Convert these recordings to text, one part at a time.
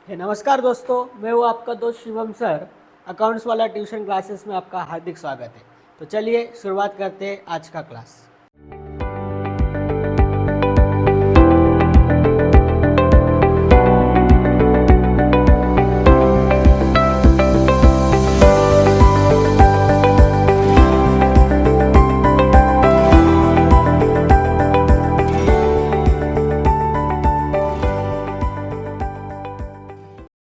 नमस्कार दोस्तों, मैं हूँ आपका दोस्त शिवम सर। अकाउंट्स वाला ट्यूशन क्लासेस में आपका हार्दिक स्वागत है। तो चलिए शुरुआत करते हैं आज का क्लास।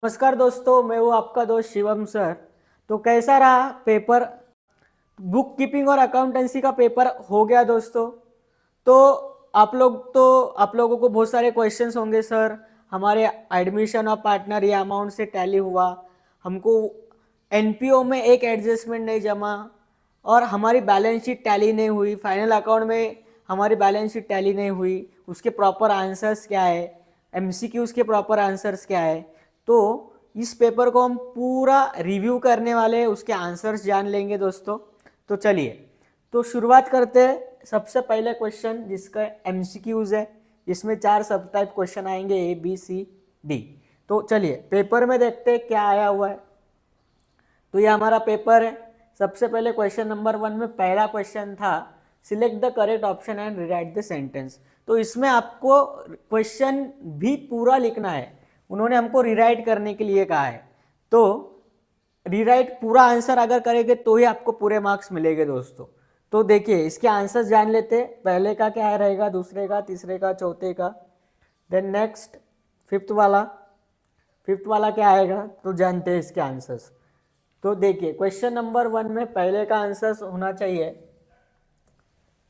नमस्कार दोस्तों, मैं हूँ आपका दोस्त शिवम सर। तो कैसा रहा पेपर? बुक कीपिंग और अकाउंटेंसी का पेपर हो गया दोस्तों। तो आप लोगों को बहुत सारे क्वेश्चंस होंगे। सर, हमारे एडमिशन ऑफ पार्टनर ये अमाउंट से टैली हुआ, हमको एनपीओ में एक एडजस्टमेंट नहीं जमा, और हमारी बैलेंस शीट टैली नहीं हुई, फाइनल अकाउंट में हमारी बैलेंस शीट टैली नहीं हुई, उसके प्रॉपर आंसर्स क्या है, एमसीक्यूज के प्रॉपर आंसर्स क्या है। तो इस पेपर को हम पूरा रिव्यू करने वाले हैं, उसके आंसर्स जान लेंगे दोस्तों। तो चलिए तो शुरुआत करते हैं। सबसे पहले क्वेश्चन जिसका एमसीक्यूज है, इसमें 4 सब टाइप क्वेश्चन आएंगे, ए बी सी डी। तो चलिए पेपर में देखते हैं क्या आया हुआ है। तो ये हमारा पेपर है। सबसे पहले क्वेश्चन नंबर 1 में पहला क्वेश्चन था, select the correct option and rewrite the sentence. तो इसमें आपको क्वेश्चन भी पूरा लिखना है, उन्होंने हमको रिराइट करने के लिए कहा है। तो रीराइट पूरा आंसर अगर करेंगे तो ही आपको पूरे मार्क्स मिलेंगे दोस्तों। तो देखिए इसके आंसर्स जान लेते। पहले का क्या रहेगा, दूसरे का, तीसरे का, चौथे का, देन नेक्स्ट फिफ्थ वाला क्या आएगा, तो जानते हैं इसके आंसर्स। तो देखिए क्वेश्चन नंबर 1 में पहले का आंसर होना चाहिए,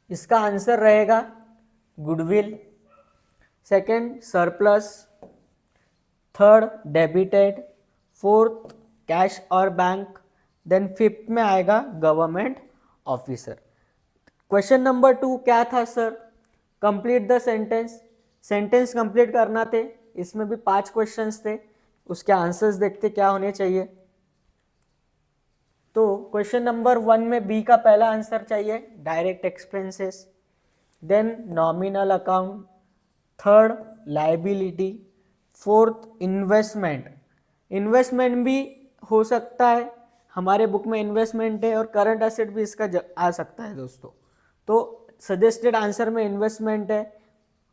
इसका आंसर रहेगा goodwill, second surplus, third debited, fourth cash और बैंक, देन फिफ्थ में आएगा गवर्नमेंट ऑफिसर। क्वेश्चन नंबर 2 क्या था sir, complete the sentence. Sentence complete करना थे, इसमें भी 5 क्वेश्चंस थे, उसके आंसर्स देखते क्या होने चाहिए। तो क्वेश्चन नंबर 1 में बी का पहला आंसर चाहिए, direct expenses, then nominal account, third liability, fourth investment. Investment भी हो सकता है, हमारे बुक में इन्वेस्टमेंट है, और करंट एसेट भी इसका आ सकता है दोस्तों। तो सजेस्टेड आंसर में इन्वेस्टमेंट है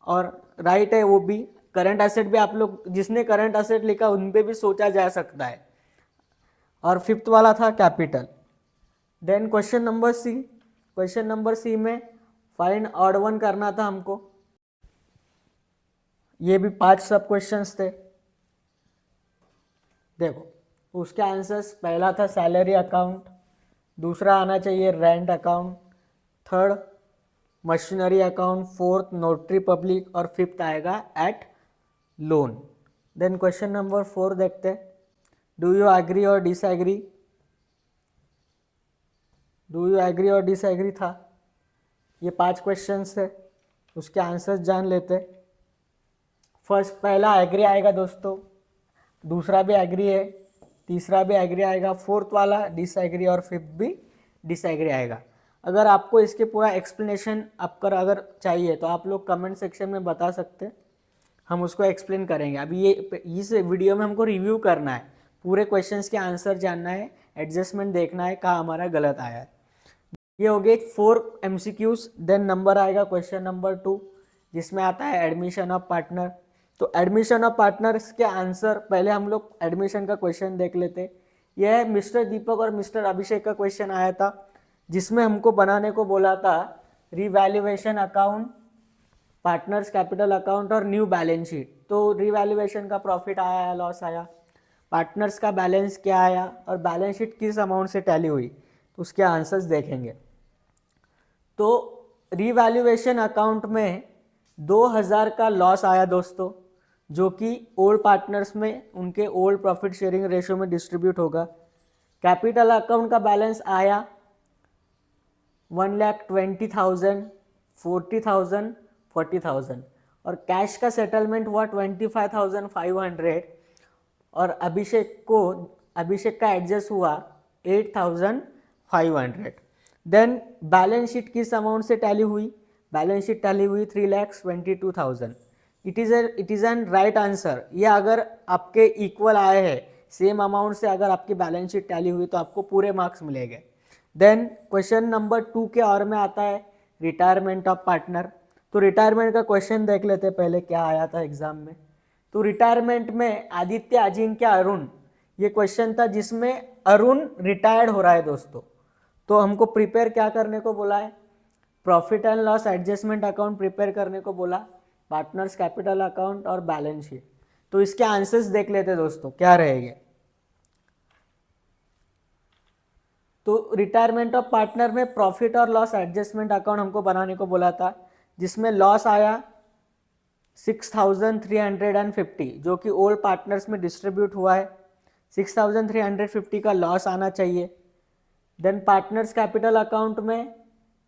और राइट है वो भी। करंट एसेट भी आप लोग जिसने करंट एसेट लिखा उन पे भी सोचा जा सकता है। और फिफ्थ वाला था capital. Then question number C में फाइंड ऑड वन करना था हमको, ये भी 5 सब क्वेश्चंस थे। देखो उसके आंसर्स, पहला था सैलरी अकाउंट, दूसरा आना चाहिए rent account, third machinery account, fourth notary public, और फिफ्थ आएगा at loan. Then question number 4 देखते हैं, डू यू एग्री और डिसएग्री। डू यू एग्री और डिसएग्री था, ये 5 क्वेश्चंस थे, उसके आंसर्स जान लेते। फर्स्ट पहला एग्री आएगा दोस्तों, दूसरा भी एग्री है, तीसरा भी एग्री आएगा, फोर्थ वाला डिसएग्री, और फिफ्थ भी डिसएग्री आएगा। अगर आपको इसके पूरा एक्सप्लेनेशन आपका अगर चाहिए तो आप लोग कमेंट सेक्शन में बता सकते हैं, हम उसको एक्सप्लेन करेंगे। अभी ये इस वीडियो में हमको रिव्यू करना है, पूरे क्वेश्चंस के आंसर जानना है, एडजस्टमेंट देखना है कहाँ हमारा गलत आया है। ये हो गए 4 MCQs। देन नंबर आएगा क्वेश्चन नंबर 2, जिसमें आता है एडमिशन ऑफ पार्टनर। तो एडमिशन ऑफ पार्टनर्स के आंसर, पहले हम लोग एडमिशन का क्वेश्चन देख लेते। यह मिस्टर दीपक और मिस्टर अभिषेक का क्वेश्चन आया था, जिसमें हमको बनाने को बोला था revaluation account, partners capital account और न्यू बैलेंस शीट। तो रिवैल्यूएशन का प्रॉफिट आया या लॉस आया, पार्टनर्स का बैलेंस क्या आया, और बैलेंस शीट किस अमाउंट से टैली हुई, तो उसके आंसर्स देखेंगे। तो रिवैल्यूएशन अकाउंट में 2000 का लॉस आया दोस्तों, जो कि ओल्ड पार्टनर्स में उनके ओल्ड प्रॉफिट शेयरिंग रेशियो में डिस्ट्रीब्यूट होगा। कैपिटल अकाउंट का बैलेंस आया 1,20,000, 40,000, 40,000, और कैश का सेटलमेंट हुआ 25,500, और अभिषेक का एडजस्ट हुआ 8,500। देन बैलेंस शीट किस अमाउंट से टैली हुई, बैलेंस शीट टैली हुई 3,22,000। It is an right answer. ये अगर आपके इक्वल आए हैं सेम अमाउंट से, अगर आपकी बैलेंस शीट टैली हुई तो आपको पूरे मार्क्स मिलेंगे। देन क्वेश्चन नंबर 2 के और में आता है रिटायरमेंट ऑफ पार्टनर। तो रिटायरमेंट का क्वेश्चन देख लेते हैं पहले क्या आया था एग्जाम में। तो रिटायरमेंट में आदित्य, अजिंक्य, अरुण, ये क्वेश्चन था जिसमें अरुण रिटायर्ड हो रहा है दोस्तों। तो हमको प्रिपेयर क्या करने को बोला है, profit and loss adjustment account prepare करने को बोला, पार्टनर्स कैपिटल अकाउंट और बैलेंस शीट। तो इसके आंसर्स देख लेते दोस्तों क्या रहेंगे। तो रिटायरमेंट ऑफ पार्टनर में प्रॉफिट और लॉस एडजस्टमेंट अकाउंट हमको बनाने को बोला था, जिसमें लॉस आया 6350 जो कि ओल्ड पार्टनर्स में डिस्ट्रीब्यूट हुआ है। 6350 का लॉस आना चाहिए। देन पार्टनर्स कैपिटल अकाउंट में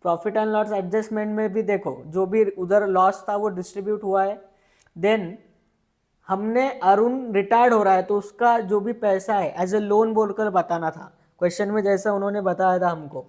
प्रॉफिट एंड लॉस एडजस्टमेंट में भी देखो जो भी उधर लॉस था वो डिस्ट्रीब्यूट हुआ है। देन हमने अरुण रिटायर्ड हो रहा है तो उसका जो भी पैसा है एज ए लोन बोलकर बताना था क्वेश्चन में, जैसा उन्होंने बताया था हमको,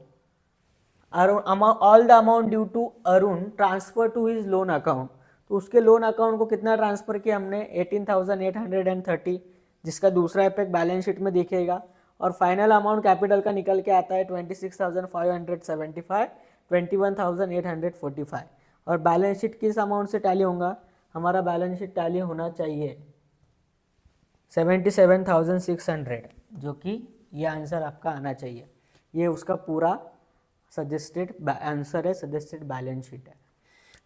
Arun all the amount due to Arun transfer to his loan account. तो उसके लोन अकाउंट को कितना ट्रांसफर किया हमने, 18,830, जिसका दूसरा इफेक्ट बैलेंस शीट में दिखेगा। और फाइनल अमाउंट कैपिटल का निकल के आता है 26,575, 21,845। और बैलेंस शीट किस अमाउंट से टैली होगा, हमारा बैलेंस शीट टैली होना चाहिए 77,600, जो कि ये आंसर आपका आना चाहिए। ये उसका पूरा सजेस्टेड आंसर है, सजेस्टेड बैलेंस शीट है।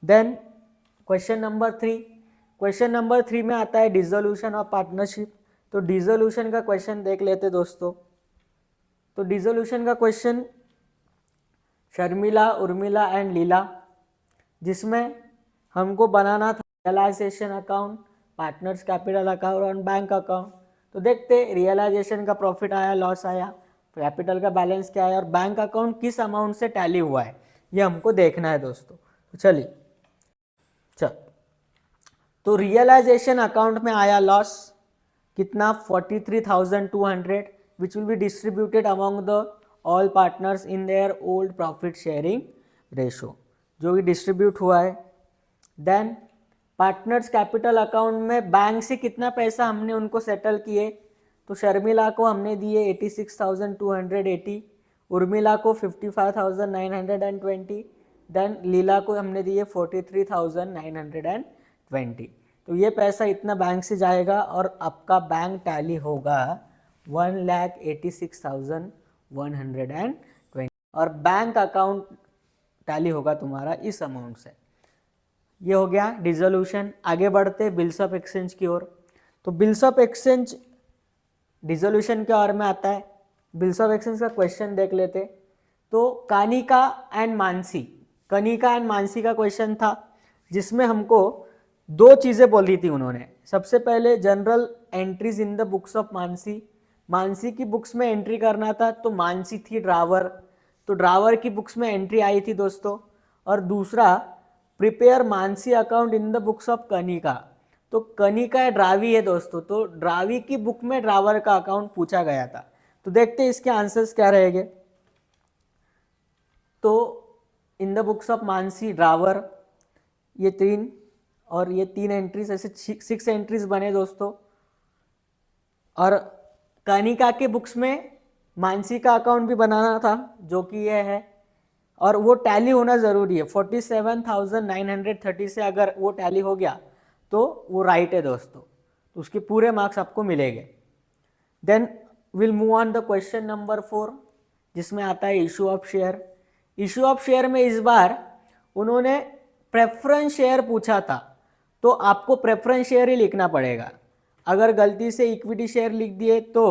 Then question number 3, question number 3 में आता है डिसोल्यूशन ऑफ पार्टनरशिप। तो डिसोल्यूशन का क्वेश्चन देख लेते दोस्तों। तो डिसोल्यूशन का क्वेश्चन शर्मिला, उर्मिला एंड लीला, जिसमें हमको बनाना था realisation account, partners capital account और बैंक अकाउंट। तो देखते रियलाइजेशन का प्रॉफिट आया, लॉस आया, कैपिटल का बैलेंस क्या है और बैंक अकाउंट किस अमाउंट से टैली हुआ है, ये हमको देखना है दोस्तों। तो चलिए तो रियलाइजेशन अकाउंट में आया लॉस कितना, 43,200, which will be distributed among the all partners in their old profit sharing ratio, जो भी डिस्ट्रीब्यूट हुआ है। देन पार्टनर्स कैपिटल अकाउंट में बैंक से कितना पैसा हमने उनको सेटल किए, तो शर्मिला को हमने दिए 86,280, उर्मिला को 55,920, देन लीला को हमने दिए 43,920। तो ये पैसा इतना बैंक से जाएगा और आपका बैंक टैली होगा 1,86,120 और बैंक अकाउंट टैली होगा तुम्हारा इस अमाउंट से। ये हो गया डिसोल्यूशन। आगे बढ़ते बिल्स ऑफ एक्सचेंज की ओर। तो बिल्स ऑफ एक्सचेंज डिसोल्यूशन के और में आता है। बिल्स ऑफ एक्सचेंज का क्वेश्चन देख लेते। तो कनिका एंड मानसी, कनिका एंड मानसी का क्वेश्चन था जिसमें हमको दो चीज़ें बोली थी उन्होंने। सबसे पहले general entries in the books of Mansi, Mansi की बुक्स में एंट्री करना था। तो मानसी थी ड्रावर, तो ड्रावर की बुक्स में एंट्री आई थी दोस्तों। और दूसरा prepare Mansi account in the books of Kanika, तो कनिका ड्रावी है दोस्तों, तो ड्रावी की बुक में ड्रावर का अकाउंट पूछा गया था। तो देखते हैं इसके आंसर्स क्या रहेंगे। तो in the books of Mansi drawer, ये 3 और ये 3 एंट्रीज, ऐसे 6 एंट्रीज बने दोस्तों। और कनिका के बुक्स में मानसी का अकाउंट भी बनाना था जो कि ये है, और वो टैली होना ज़रूरी है। 47,930 से अगर वो टैली हो गया तो वो राइट है दोस्तों, तो उसके पूरे मार्क्स आपको मिलेंगे। Then will move on the question number 4, जिसमें आता है issue of share. Issue of share में इस बार उन्होंने प्रेफरेंस शेयर पूछा था, तो आपको प्रेफरेंस शेयर ही लिखना पड़ेगा। अगर गलती से इक्विटी शेयर लिख दिए तो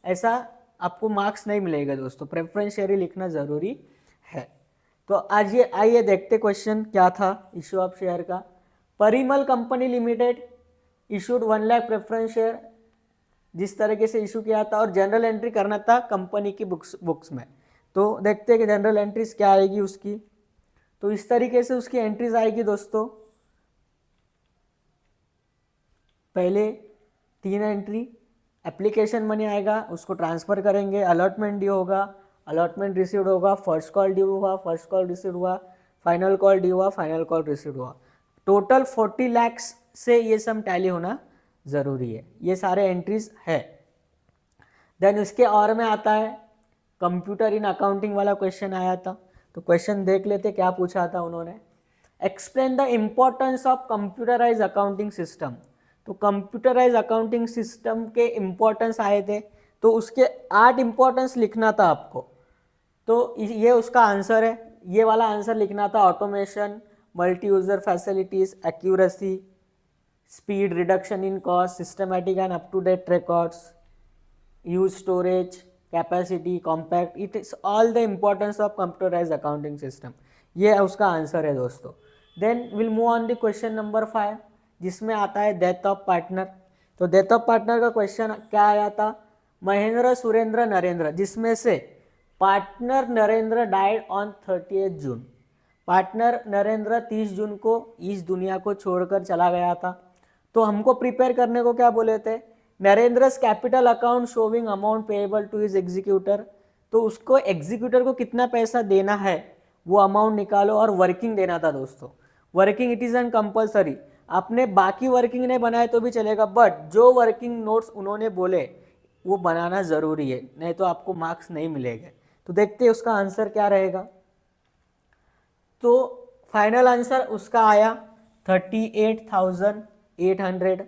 ऐसा आपको मार्क्स नहीं मिलेगा दोस्तों, प्रेफरेंस शेयर ही लिखना ज़रूरी है। तो आज ये आइए देखते क्वेश्चन क्या था इशू ऑफ शेयर का। Parimal company limited issued 1 lakh preference share, जिस तरीके से इशू किया था, और जनरल एंट्री करना था कंपनी की बुक्स में। तो देखते हैं कि जनरल एंट्रीज क्या आएगी उसकी। तो इस तरीके से उसकी एंट्रीज आएगी दोस्तों। पहले 3 एंट्री, एप्लीकेशन मनी आएगा, उसको ट्रांसफ़र करेंगे, अलॉटमेंट ड्यू होगा, अलॉटमेंट रिसीव्ड होगा, फर्स्ट कॉल ड्यू हुआ, फर्स्ट कॉल रिसीव्ड हुआ, फाइनल कॉल ड्यू हुआ, फाइनल कॉल रिसीव्ड हुआ। टोटल 40 लाख से ये सम टैली होना ज़रूरी है, ये सारे एंट्रीज है। देन उसके और में आता है कंप्यूटर इन अकाउंटिंग वाला क्वेश्चन आया था, तो क्वेश्चन देख लेते क्या पूछा था उन्होंने। Explain the importance of computerise accounting system. तो कंप्यूटराइज अकाउंटिंग सिस्टम के इम्पोर्टेंस आए थे, तो उसके 8 इम्पोर्टेंस लिखना था आपको। तो ये उसका आंसर है, ये वाला आंसर लिखना था। Automation, multi user facilities, accuracy, speed, reduction in cost, systematic and up to date records, use storage, capacity, compact, it is all the importance of computerise accounting system. ये उसका आंसर है दोस्तों। Then will move on the question number 5, जिसमें आता है death of partner. तो death of partner का question क्या आया था, महेंद्र, सुरेंद्र, नरेंद्र, जिसमें से partner Narendra died on 30 June. Partner Narendra 30 जून को इस दुनिया को छोड़कर चला गया था। तो हमको प्रिपेयर करने को क्या बोले थे, Narendra's capital account showing amount payable to his executor. तो उसको एग्जीक्यूटर को कितना पैसा देना है वो अमाउंट निकालो, और वर्किंग देना था दोस्तों। Working it is an compulsory, आपने बाकी वर्किंग नहीं बनाए तो भी चलेगा, बट जो वर्किंग नोट्स उन्होंने बोले वो बनाना ज़रूरी है, नहीं तो आपको मार्क्स नहीं मिलेंगे। तो देखते हैं उसका आंसर क्या रहेगा। तो फाइनल आंसर उसका आया 38,800।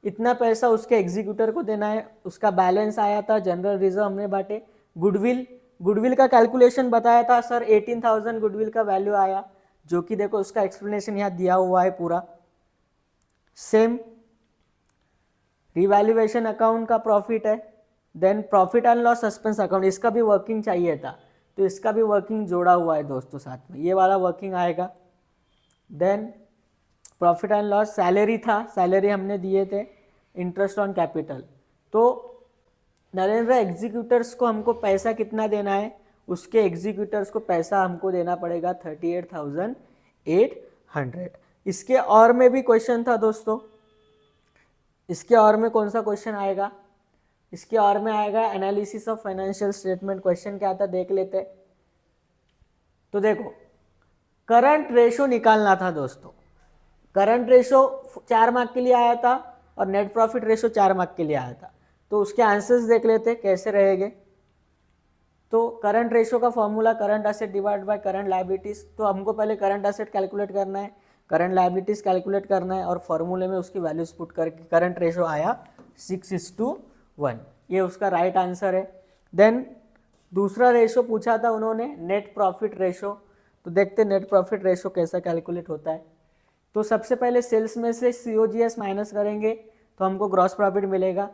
इतना पैसा उसके एग्जीक्यूटर को देना है। उसका बैलेंस आया था, जनरल रिजर्व हमने बांटे। गुडविल का कैलकुलेशन बताया था सर, 18,000 गुडविल का वैल्यू आया, जो कि देखो उसका एक्सप्लेनेशन यहाँ दिया हुआ है पूरा। सेम रिवैल्यूएशन अकाउंट का प्रॉफिट है। Then profit and loss suspense account, इसका भी वर्किंग चाहिए था, तो इसका भी वर्किंग जोड़ा हुआ है दोस्तों साथ में, ये वाला वर्किंग आएगा। Then profit and loss salary था, सैलरी हमने दिए थे, इंटरेस्ट ऑन कैपिटल। तो नरेंद्र एग्जीक्यूटर्स को हमको पैसा कितना देना है, उसके एग्जीक्यूटर्स को पैसा हमको देना पड़ेगा 38,800। इसके और में भी क्वेश्चन था दोस्तों, इसके और में कौन सा क्वेश्चन आएगा, इसके और में आएगा analysis of financial statement. Question क्या था देख लेते। तो देखो करंट रेशो निकालना था दोस्तों। करंट रेशो 4 मार्क के लिए आया था और नेट प्रॉफिट रेशो 4 मार्क के लिए आया था। तो उसके आंसर्स देख लेते कैसे रहेंगे। तो करंट रेशो का formula current asset divide by current liabilities. तो हमको पहले करंट एसेट कैलकुलेट करना है, करंट लायबिलिटीज कैलकुलेट करना है, और फॉर्मूले में उसकी वैल्यूज पुट करके करंट रेशो आया 6:1। ये उसका राइट आंसर है। देन दूसरा रेशो पूछा था उन्होंने, नेट प्रॉफिट रेशो। तो देखते नेट प्रॉफिट रेशो कैसा कैलकुलेट होता है। तो सबसे पहले सेल्स में से COGS माइनस करेंगे तो हमको ग्रॉस प्रॉफिट मिलेगा।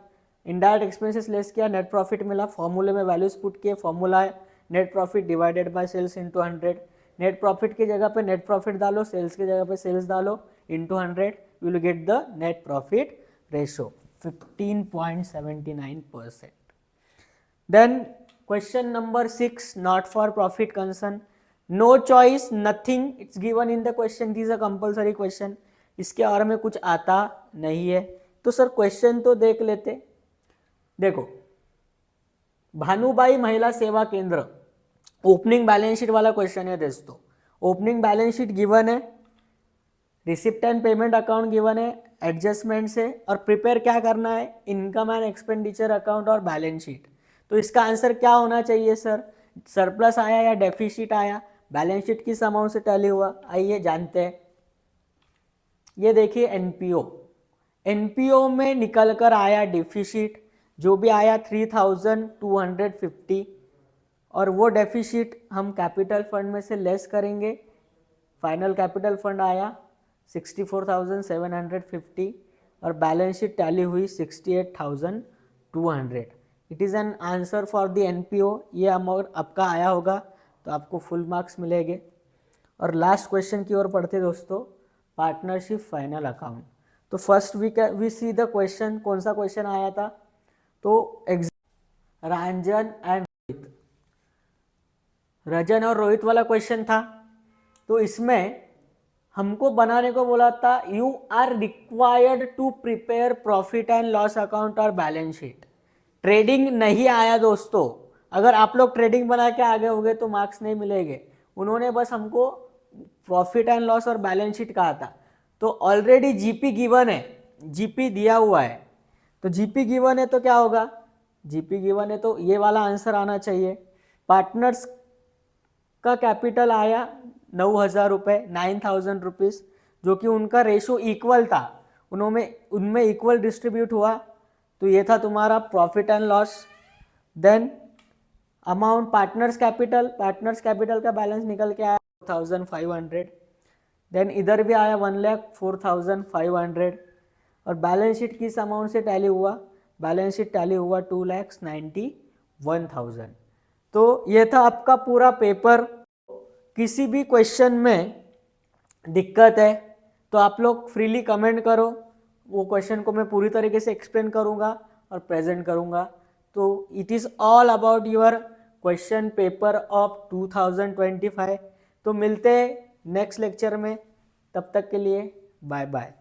इनडायरेक्ट एक्सपेंसेस लेस किया, नेट प्रॉफिट मिला। फॉर्मूले में वैल्यूज पुट किए, फॉर्मूला है net profit divided by sales into 100। Net profit की जगह पे नेट प्रॉफिट डालो, सेल्स की जगह पे सेल्स डालो, into 100, you will get the net profit ratio 15.79%। Then question number 6, not for profit concern, no choice nothing it's given in the question, this a compulsory question. इसके और में कुछ आता नहीं है। तो सर क्वेश्चन तो देख लेते। देखो भानुबाई महिला सेवा केंद्र, ओपनिंग बैलेंस शीट वाला क्वेश्चन है दोस्तों। ओपनिंग बैलेंस शीट गिवन है, receipt and payment account given है, एडजस्टमेंट से, और प्रिपेयर क्या करना है, इनकम एंड एक्सपेंडिचर अकाउंट और बैलेंस शीट। तो इसका आंसर क्या होना चाहिए सर, सरप्लस आया या डेफिसिट आया, बैलेंस शीट किस अमाउंट से टैली हुआ, आइए जानते हैं। ये देखिए एनपीओ में निकल कर आया डेफिसिट, जो भी आया 3,250, और वो डेफिसिट हम कैपिटल फंड में से लेस करेंगे। फाइनल कैपिटल फंड आया 64,750 और बैलेंस शीट टैली हुई 68,200। It is an answer for the NPO. ये अमाउंट आपका आया होगा तो आपको फुल मार्क्स मिलेंगे। और लास्ट क्वेश्चन की ओर पढ़ते दोस्तों, पार्टनरशिप फाइनल अकाउंट। तो first we see the question, कौन सा क्वेश्चन आया था, तो रजन और रोहित वाला क्वेश्चन था। तो इसमें हमको बनाने को बोला था, you are required to prepare profit and loss account और बैलेंस शीट। ट्रेडिंग नहीं आया दोस्तों, अगर आप लोग ट्रेडिंग बना के आगे होगे तो मार्क्स नहीं मिलेंगे। उन्होंने बस हमको प्रॉफिट एंड लॉस और बैलेंस शीट कहा था। तो ऑलरेडी जीपी गिवन है, जीपी दिया हुआ है, तो जीपी गिवन है तो क्या होगा, जीपी गिवन है तो ये वाला आंसर आना चाहिए। पार्टनर्स का कैपिटल आया 9,000 रुपये, 9,000 रुपीज़, जो कि उनका रेशो इक्वल था, उनमें इक्वल डिस्ट्रीब्यूट हुआ, तो ये था तुम्हारा profit and loss. Then amount partners capital का बैलेंस निकल के आया 4,500। देन इधर भी आया 1,04,500 और बैलेंस शीट किस अमाउंट से टैली हुआ, बैलेंस शीट टैली हुआ 2,91,000। तो ये था आपका पूरा पेपर। किसी भी क्वेश्चन में दिक्कत है तो आप लोग फ्रीली कमेंट करो, वो क्वेश्चन को मैं पूरी तरीके से एक्सप्लेन करूँगा और प्रेजेंट करूँगा। तो it is all about your question paper of 2025। तो मिलते हैं नेक्स्ट लेक्चर में, तब तक के लिए बाय बाय।